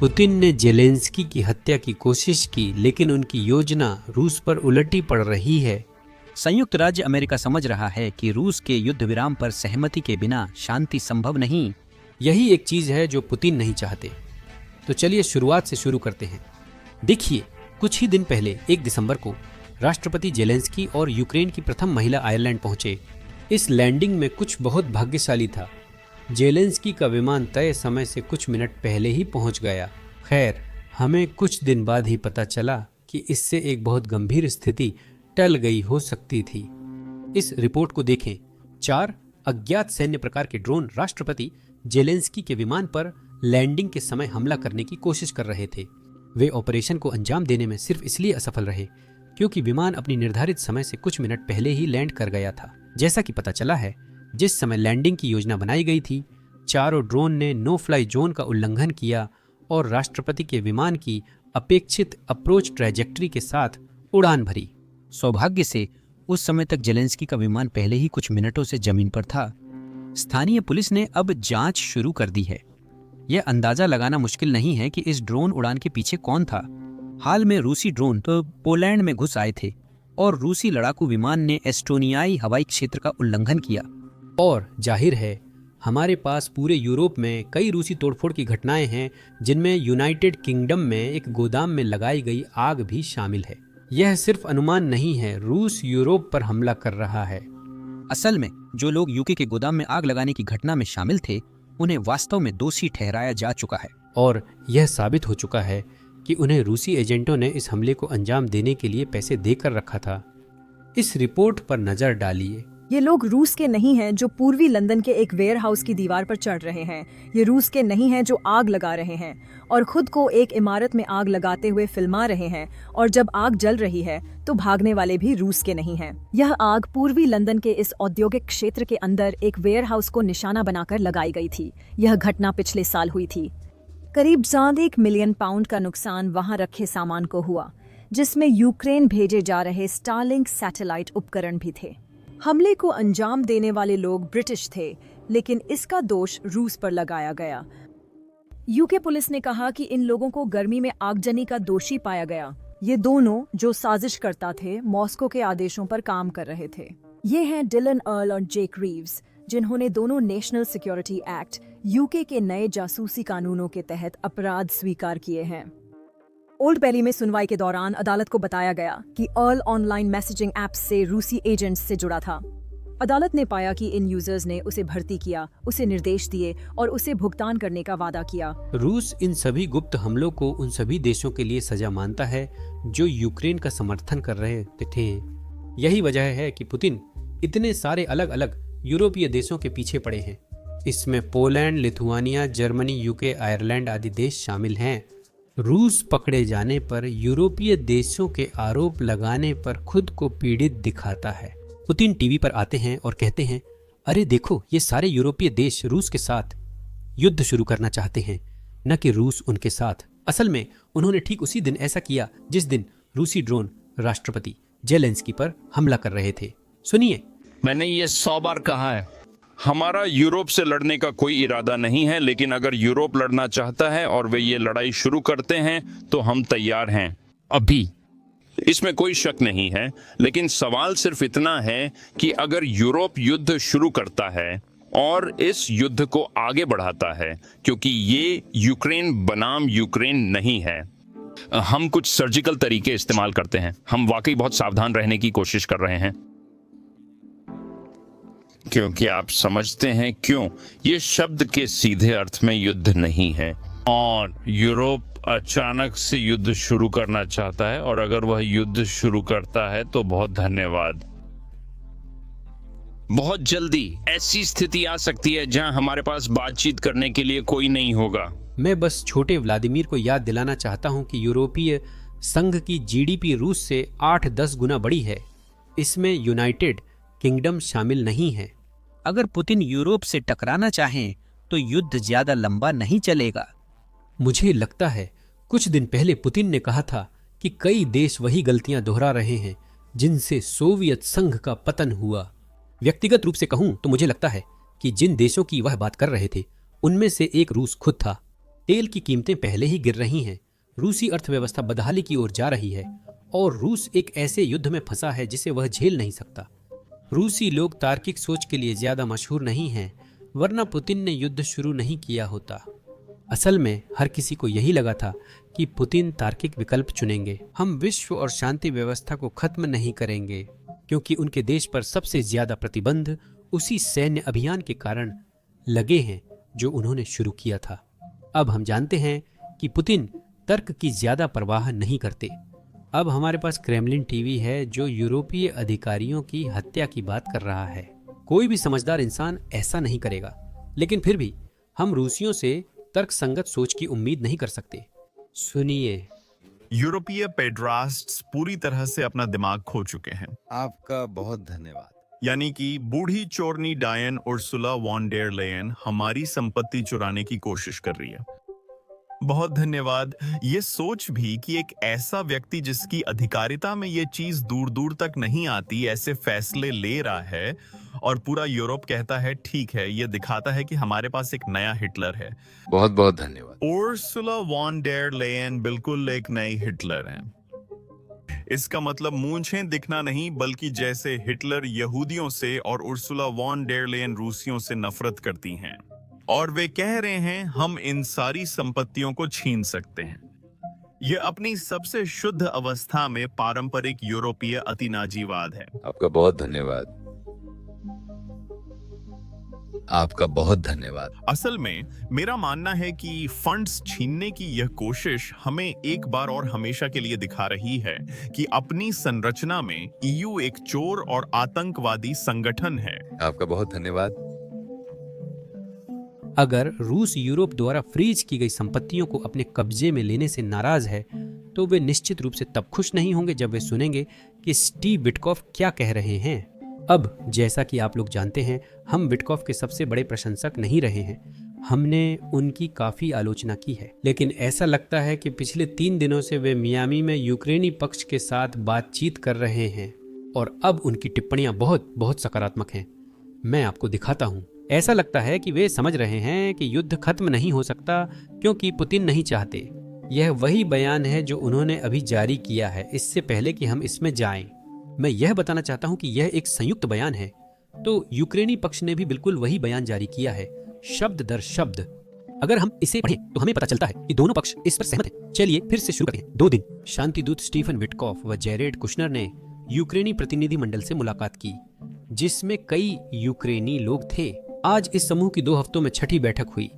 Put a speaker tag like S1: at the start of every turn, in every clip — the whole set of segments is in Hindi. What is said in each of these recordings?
S1: पुतिन ने जेलेंस्की की हत्या की कोशिश की, लेकिन उनकी योजना रूस पर उलटी पड़ रही है।
S2: संयुक्त राज्य अमेरिका समझ रहा है कि रूस के युद्ध विराम पर सहमति के बिना शांति संभव नहीं।
S1: यही एक चीज है जो पुतिन नहीं चाहते। तो चलिए शुरुआत से शुरू करते हैं। देखिए, कुछ ही दिन पहले 1 दिसंबर को राष्ट्रपति जेलेंस्की और यूक्रेन की प्रथम महिला आयरलैंड पहुंचे। इस लैंडिंग में कुछ बहुत भाग्यशाली था। जेलेंस्की का विमान तय समय से कुछ मिनट पहले ही पहुंच गया। खैर, हमें कुछ दिन बाद ही पता चला कि इससे एक बहुत गंभीर स्थिति टल गई हो सकती थी। इस रिपोर्ट को देखें। 4 अज्ञात सैन्य प्रकार के ड्रोन राष्ट्रपति जेलेंस्की के विमान पर लैंडिंग के समय हमला करने की कोशिश कर रहे थे। वे ऑपरेशन को अंजाम देने में सिर्फ इसलिए असफल रहे क्योंकि विमान अपनी निर्धारित समय से कुछ मिनट पहले ही लैंड कर गया था। जैसा कि पता चला है, जिस समय लैंडिंग की योजना बनाई गई थी, चारों ड्रोन ने नो फ्लाई जोन का उल्लंघन किया और राष्ट्रपति के विमान की अपेक्षित अप्रोच ट्रैजेक्टरी के साथ उड़ान भरी।
S2: सौभाग्य से उस समय तक जेलेंस्की का विमान पहले ही कुछ मिनटों से जमीन पर था। स्थानीय पुलिस ने अब जांच शुरू कर दी है। यह अंदाजा लगाना मुश्किल नहीं है कि इस ड्रोन उड़ान के पीछे कौन था। हाल में रूसी ड्रोन तो पोलैंड में घुस आए थे और रूसी लड़ाकू विमान ने एस्टोनियाई हवाई क्षेत्र का उल्लंघन किया।
S1: और जाहिर है, हमारे पास पूरे यूरोप में कई रूसी तोड़फोड़ की घटनाएं हैं, जिनमें यूनाइटेड किंगडम में एक गोदाम में लगाई गई आग भी शामिल है। यह सिर्फ अनुमान नहीं है, रूस यूरोप पर हमला कर रहा है।
S2: असल में जो लोग यूके के गोदाम में आग लगाने की घटना में शामिल थे, उन्हें वास्तव में दोषी ठहराया जा चुका है।
S1: और यह साबित हो चुका है कि उन्हें रूसी एजेंटों ने इस हमले को अंजाम देने के लिए पैसे देकर रखा था। इस रिपोर्ट पर नजर डालिए।
S3: ये लोग रूस के नहीं हैं जो पूर्वी लंदन के एक वेयर हाउस की दीवार पर चढ़ रहे हैं। ये रूस के नहीं हैं जो आग लगा रहे हैं और खुद को एक इमारत में आग लगाते हुए फिल्मा रहे हैं, और जब आग जल रही है तो भागने वाले भी रूस के नहीं हैं। यह आग पूर्वी लंदन के इस औद्योगिक क्षेत्र के अंदर एक वेयर हाउस को निशाना बनाकर लगाई गई थी। यह घटना पिछले साल हुई थी। करीब 1.25 मिलियन पाउंड का नुकसान वहां रखे सामान को हुआ, जिसमें यूक्रेन भेजे जा रहे स्टारलिंक सैटेलाइट उपकरण भी थे। हमले को अंजाम देने वाले लोग ब्रिटिश थे, लेकिन इसका दोष रूस पर लगाया गया। यूके पुलिस ने कहा कि इन लोगों को गर्मी में आगजनी का दोषी पाया गया। ये दोनों जो साजिशकर्ता थे, मॉस्को के आदेशों पर काम कर रहे थे। ये हैं डिलन अर्ल और जेक रीव्स, जिन्होंने दोनों नेशनल सिक्योरिटी एक्ट, यूके के नए जासूसी कानूनों के तहत अपराध स्वीकार किए हैं। ओल्ड बेली में सुनवाई के दौरान अदालत को बताया गया कि अर्ल ऑनलाइन मैसेजिंग ऐप्स से रूसी एजेंट्स से जुड़ा था। अदालत ने पाया कि इन यूजर्स ने उसे भर्ती किया, उसे निर्देश दिए और उसे भुगतान करने का वादा किया।
S1: रूस इन सभी गुप्त हमलों को उन सभी देशों के लिए सजा मानता है जो यूक्रेन का समर्थन कर रहे थे। यही वजह है कि पुतिन इतने सारे अलग अलग यूरोपीय देशों के पीछे पड़े हैं। इसमें Poland, Lithuania, Germany, UK, Ireland आदि देश शामिल हैं। रूस पकड़े जाने पर यूरोपीय देशों के आरोप लगाने पर खुद को पीड़ित दिखाता है। पुतिन टीवी पर आते हैं और कहते हैं, अरे देखो, ये सारे यूरोपीय देश रूस के साथ युद्ध शुरू करना चाहते हैं, न कि रूस उनके साथ। असल में उन्होंने ठीक उसी दिन ऐसा किया जिस दिन रूसी ड्रोन राष्ट्रपति जेलेंस्की पर हमला कर रहे थे। सुनिए।
S4: मैंने ये 100 बार कहा है, हमारा यूरोप से लड़ने का कोई इरादा नहीं है, लेकिन अगर यूरोप लड़ना चाहता है और वे ये लड़ाई शुरू करते हैं तो हम तैयार हैं अभी। इसमें कोई शक नहीं है, लेकिन सवाल सिर्फ इतना है कि अगर यूरोप युद्ध शुरू करता है और इस युद्ध को आगे बढ़ाता है, क्योंकि ये यूक्रेन बनाम यूक्रेन नहीं है, हम कुछ सर्जिकल तरीके इस्तेमाल करते हैं। हम वाकई बहुत सावधान रहने की कोशिश कर रहे हैं, क्योंकि आप समझते हैं क्यों। ये शब्द के सीधे अर्थ में युद्ध नहीं है, और यूरोप अचानक से युद्ध शुरू करना चाहता है, और अगर वह युद्ध शुरू करता है तो बहुत धन्यवाद। बहुत जल्दी ऐसी स्थिति आ सकती है जहां हमारे पास बातचीत करने के लिए कोई नहीं होगा।
S1: मैं बस छोटे व्लादिमीर को याद दिलाना चाहता हूं कि यूरोपीय संघ की जीडीपी रूस से 8-10 गुना बड़ी है। इसमें यूनाइटेड किंगडम शामिल नहीं है।
S2: अगर पुतिन यूरोप से टकराना चाहें तो युद्ध ज्यादा लंबा नहीं चलेगा।
S1: मुझे लगता है कुछ दिन पहले पुतिन ने कहा था कि कई देश वही गलतियां दोहरा रहे हैं जिनसे सोवियत संघ का पतन हुआ। व्यक्तिगत रूप से कहूं तो मुझे लगता है कि जिन देशों की वह बात कर रहे थे उनमें से एक रूस खुद था। तेल की कीमतें पहले ही गिर रही हैं, रूसी अर्थव्यवस्था बदहाली की ओर जा रही है और रूस एक ऐसे युद्ध में फंसा है जिसे वह झेल नहीं सकता। रूसी लोग तार्किक सोच के लिए ज्यादा मशहूर नहीं हैं, वरना पुतिन ने युद्ध शुरू नहीं किया होता। असल में हर किसी को यही लगा था कि पुतिन तार्किक विकल्प चुनेंगे। हम विश्व और शांति व्यवस्था को खत्म नहीं करेंगे, क्योंकि उनके देश पर सबसे ज्यादा प्रतिबंध उसी सैन्य अभियान के कारण लगे हैं जो उन्होंने शुरू किया था। अब हम जानते हैं कि पुतिन तर्क की ज्यादा परवाह नहीं करते। अब हमारे पास क्रेमलिन टीवी है जो यूरोपीय अधिकारियों की हत्या की बात कर रहा है। कोई भी समझदार इंसान ऐसा नहीं करेगा, लेकिन फिर भी हम रूसियों से तर्कसंगत सोच की उम्मीद नहीं कर सकते। सुनिए।
S5: यूरोपीय पेड्रास्ट्स पूरी तरह से अपना दिमाग खो चुके हैं।
S6: आपका बहुत धन्यवाद।
S5: यानी कि बूढ़ी चोरनी डायन उर्सुला वॉन डेर लेयन हमारी संपत्ति चुराने की कोशिश कर रही है। बहुत धन्यवाद। ये सोच भी कि एक ऐसा व्यक्ति जिसकी अधिकारिता में ये चीज दूर दूर तक नहीं आती ऐसे फैसले ले रहा है और पूरा यूरोप कहता है ठीक है, ये दिखाता है कि हमारे पास एक नया हिटलर है।
S6: बहुत बहुत धन्यवाद।
S5: उर्सुला वॉन डेर लेयन बिल्कुल एक नई हिटलर है। इसका मतलब मूंछें दिखना नहीं, बल्कि जैसे हिटलर यहूदियों से और उर्सुला वॉन डेर लेयन रूसियों से नफरत करती हैं और वे कह रहे हैं हम इन सारी संपत्तियों को छीन सकते हैं। यह अपनी सबसे शुद्ध अवस्था में पारंपरिक यूरोपीय अतिनाजीवाद है।
S6: आपका बहुत धन्यवाद। आपका बहुत धन्यवाद।
S5: असल में मेरा मानना है कि फंड्स छीनने की यह कोशिश हमें एक बार और हमेशा के लिए दिखा रही है कि अपनी संरचना में ईयू एक चोर और आतंकवादी संगठन है।
S6: आपका बहुत धन्यवाद।
S1: अगर रूस यूरोप द्वारा फ्रीज की गई संपत्तियों को अपने कब्जे में लेने से नाराज है, तो वे निश्चित रूप से तब खुश नहीं होंगे जब वे सुनेंगे कि स्टीव विटकॉफ क्या कह रहे हैं। अब जैसा कि आप लोग जानते हैं, हम विटकॉफ के सबसे बड़े प्रशंसक नहीं रहे हैं। हमने उनकी काफी आलोचना की है, लेकिन ऐसा लगता है कि पिछले 3 दिनों से वे मियामी में यूक्रेनी पक्ष के साथ बातचीत कर रहे हैं और अब उनकी टिप्पणियां बहुत बहुत सकारात्मक हैं। मैं आपको दिखाता हूं। ऐसा लगता है कि वे समझ रहे हैं कि युद्ध खत्म नहीं हो सकता क्योंकि पुतिन नहीं चाहते। यह वही बयान है जो उन्होंने अभी जारी किया है। इससे पहले कि हम इसमें जाएं, मैं यह बताना चाहता हूं कि यह एक संयुक्त बयान है। तो यूक्रेनी पक्ष ने भी बिल्कुल वही बयान जारी किया है, शब्द दर शब्द। अगर हम इसे पढ़ें तो हमें पता चलता है कि दोनों पक्ष इस पर सहमत हैं। चलिए फिर से शुरू करते हैं। 2 दिन शांति दूत स्टीफन विटकॉफ व जेरेड कुशनर ने यूक्रेनी प्रतिनिधि मंडल से मुलाकात की, जिसमें कई यूक्रेनी लोग थे। आज इस समूह की 2 हफ्तों में 6ठी बैठक हुई,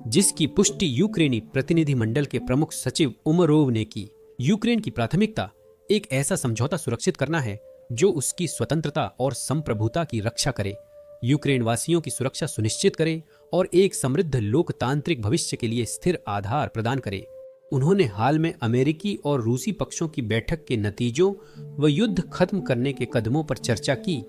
S1: जिसकी पुष्टि यूक्रेनी प्रतिनिधि मंडल के प्रमुख सचिव उमरोव ने की। यूक्रेन की प्राथमिकता एक ऐसा समझौता सुरक्षित करना है जो उसकी स्वतंत्रता और संप्रभुता की रक्षा करे, यूक्रेन वासियों की सुरक्षा सुनिश्चित करे और एक समृद्ध लोकतांत्रिक भविष्य के लिए स्थिर आधार प्रदान करे। उन्होंने हाल में अमेरिकी और रूसी पक्षों की बैठक के नतीजों व युद्ध खत्म करने के कदमों पर चर्चा की।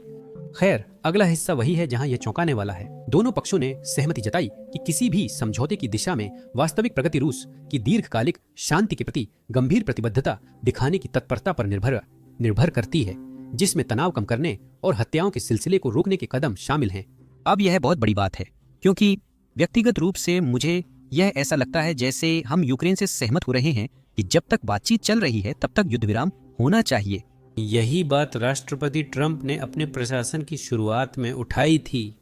S1: खैर, अगला हिस्सा वही है जहां यह चौंकाने वाला है। दोनों पक्षों ने सहमति जताई कि किसी भी समझौते की दिशा में वास्तविक प्रगति रूस की दीर्घकालिक शांति के प्रति गंभीर प्रतिबद्धता दिखाने की तत्परता पर निर्भर करती है, जिसमें तनाव कम करने और हत्याओं के सिलसिले को रोकने के कदम शामिल हैं।
S2: अब यह बहुत बड़ी बात है, क्योंकि व्यक्तिगत रूप से मुझे यह ऐसा लगता है जैसे हम यूक्रेन से सहमत हो रहे हैं कि जब तक बातचीत चल रही है तब तक युद्ध विराम होना चाहिए।
S1: यही बात राष्ट्रपति ट्रंप ने अपने प्रशासन की शुरुआत में उठाई थी,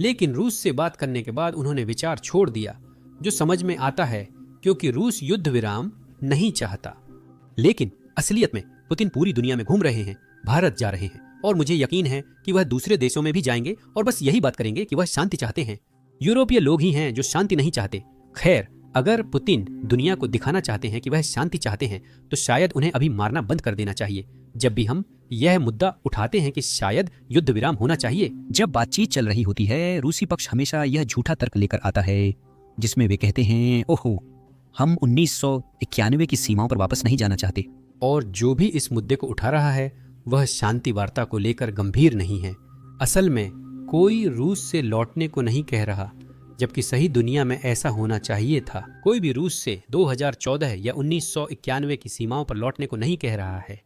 S1: लेकिन रूस से बात करने के बाद उन्होंने विचार छोड़ दिया, जो समझ में आता है क्योंकि रूस युद्ध विराम नहीं चाहता। लेकिन असलियत में पुतिन पूरी दुनिया में घूम रहे हैं, भारत जा रहे हैं और मुझे यकीन है कि वह दूसरे देशों में भी जाएंगे और बस यही बात करेंगे कि वह शांति चाहते हैं। यूरोपीय लोग ही हैं जो शांति नहीं चाहते। खैर, अगर पुतिन दुनिया को दिखाना चाहते हैं कि वह शांति चाहते हैं, तो शायद उन्हें अभी मारना बंद कर देना चाहिए। जब भी हम यह मुद्दा उठाते हैं कि शायद युद्ध विराम होना चाहिए,
S2: जब बातचीत चल रही होती है, रूसी पक्ष हमेशा यह झूठा तर्क लेकर आता है, जिसमें वे कहते हैं, ओहो, हम 1991 की सीमाओं पर वापस नहीं जाना चाहते।
S1: और जो भी इस मुद्दे को उठा रहा है वह शांति वार्ता को लेकर गंभीर नहीं है। असल में कोई रूस से लौटने को नहीं कह रहा, जबकि सही दुनिया में ऐसा होना चाहिए था। कोई भी रूस से 2014 या 1991 की सीमाओं पर लौटने को नहीं कह रहा है।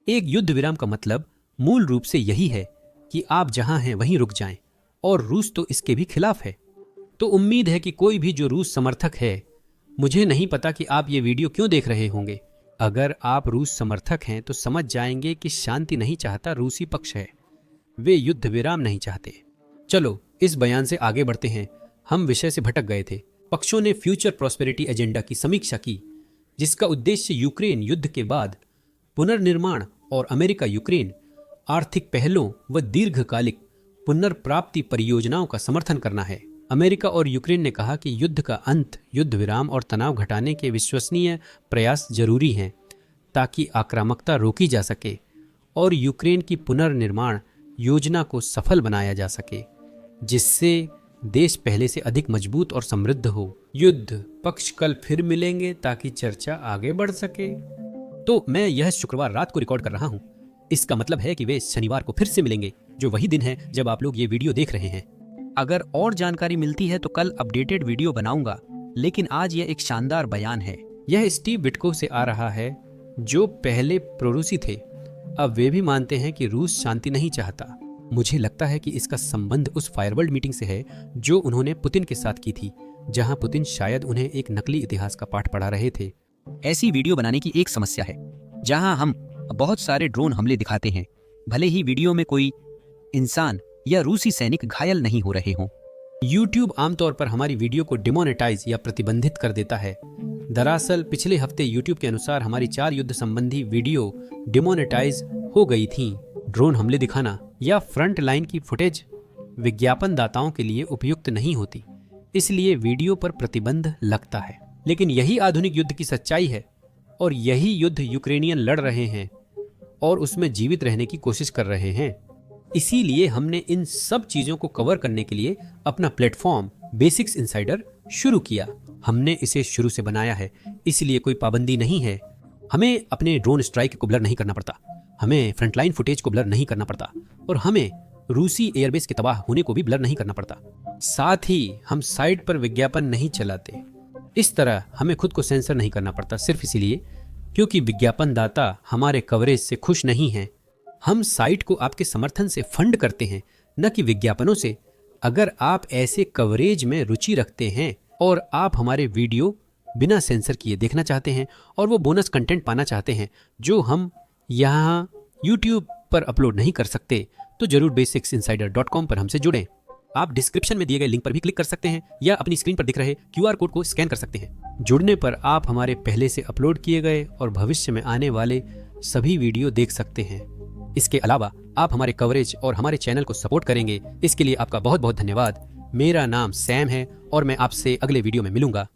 S1: एक युद्ध विराम का मतलब मूल रूप से यही है कि आप जहां हैं वहीं रुक जाएं, और रूस तो इसके भी खिलाफ है। तो उम्मीद है कि कोई भी जो रूस समर्थक है मुझे नहीं पता कि आप ये वीडियो क्यों देख रहे होंगे। अगर आप रूस समर्थक हैं तो समझ जाएंगे कि शांति नहीं चाहता रूसी पक्ष है, वे युद्ध विराम नहीं चाहते। चलो इस बयान से आगे बढ़ते हैं। हम विषय से भटक गए थे। पक्षों ने फ्यूचर प्रॉस्पेरिटी एजेंडा की समीक्षा की, जिसका उद्देश्य यूक्रेन युद्ध के बाद पुनर्निर्माण और अमेरिका यूक्रेन आर्थिक पहलों व दीर्घकालिक पुनर्प्राप्ति परियोजनाओं का समर्थन करना है। अमेरिका और यूक्रेन ने कहा कि युद्ध का अंत, युद्ध विराम और तनाव घटाने के विश्वसनीय प्रयास जरूरी हैं ताकि आक्रामकता रोकी जा सके और यूक्रेन की पुनर्निर्माण योजना को सफल बनाया जा सके, जिससे देश पहले से अधिक मजबूत और समृद्ध हो। युद्ध पक्ष कल फिर मिलेंगे ताकि चर्चा आगे बढ़ सके। तो मैं यह शुक्रवार रात को रिकॉर्ड कर रहा हूँ। इसका मतलब है कि वे शनिवार को फिर से मिलेंगे, जो वही दिन है जब आप लोग ये वीडियो देख रहे हैं।
S2: अगर और जानकारी मिलती है तो कल अपडेटेड वीडियो बनाऊंगा, लेकिन आज यह एक शानदार बयान है।
S1: यह स्टीव विटकोव से आ रहा है, जो पहले प्रोरूसी थे। अब वे भी मानते हैं कि रूस शांति नहीं चाहता। मुझे लगता है कि इसका संबंध उस फायरवर्ल्ड मीटिंग से है जो उन्होंने पुतिन के साथ की थी, जहां पुतिन शायद उन्हें एक नकली इतिहास का पाठ पढ़ा रहे थे।
S2: ऐसी वीडियो बनाने की एक समस्या है जहां हम बहुत सारे ड्रोन हमले दिखाते हैं, भले ही वीडियो में कोई इंसान या रूसी सैनिक घायल नहीं हो रहे हों।
S1: YouTube आमतौर पर हमारी वीडियो को डिमोनेटाइज या प्रतिबंधित कर देता है। दरअसल पिछले हफ्ते YouTube के अनुसार हमारी 4 युद्ध संबंधी वीडियो डिमोनेटाइज हो गई थीं। ड्रोन हमले दिखाना या फ्रंट लाइन की फुटेज विज्ञापनदाताओं के लिए उपयुक्त नहीं होती, इसलिए वीडियो पर प्रतिबंध लगता है। लेकिन यही आधुनिक युद्ध की सच्चाई है और यही युद्ध यूक्रेनियन लड़ रहे हैं और उसमें जीवित रहने की कोशिश कर रहे हैं। इसीलिए हमने इन सब चीजों को कवर करने के लिए अपना प्लेटफॉर्म बेसिक्स इनसाइडर शुरू किया। हमने इसे शुरू से बनाया है, इसलिए कोई पाबंदी नहीं है। हमें अपने ड्रोन स्ट्राइक को ब्लर नहीं करना पड़ता, हमें फ्रंटलाइन फुटेज को ब्लर नहीं करना पड़ता और हमें रूसी एयरबेस के तबाह होने को भी ब्लर नहीं करना पड़ता। साथ ही हम साइट पर विज्ञापन नहीं चलाते। इस तरह हमें खुद को सेंसर नहीं करना पड़ता, सिर्फ इसीलिए क्योंकि विज्ञापनदाता हमारे कवरेज से खुश नहीं हैं। हम साइट को आपके समर्थन से फंड करते हैं, न कि विज्ञापनों से। अगर आप ऐसे कवरेज में रुचि रखते हैं और आप हमारे वीडियो बिना सेंसर किए देखना चाहते हैं और वो बोनस कंटेंट पाना चाहते हैं जो हम यहाँ YouTube पर अपलोड नहीं कर सकते, तो जरूर basicsinsider.com पर हमसे जुड़ें। आप डिस्क्रिप्शन में दिए गए लिंक पर भी क्लिक कर सकते हैं या अपनी स्क्रीन पर दिख रहे QR कोड को स्कैन कर सकते हैं। जुड़ने पर आप हमारे पहले से अपलोड किए गए और भविष्य में आने वाले सभी वीडियो देख सकते हैं। इसके अलावा आप हमारे कवरेज और हमारे चैनल को सपोर्ट करेंगे, इसके लिए आपका बहुत बहुत धन्यवाद। मेरा नाम सैम है और मैं आपसे अगले वीडियो में मिलूंगा।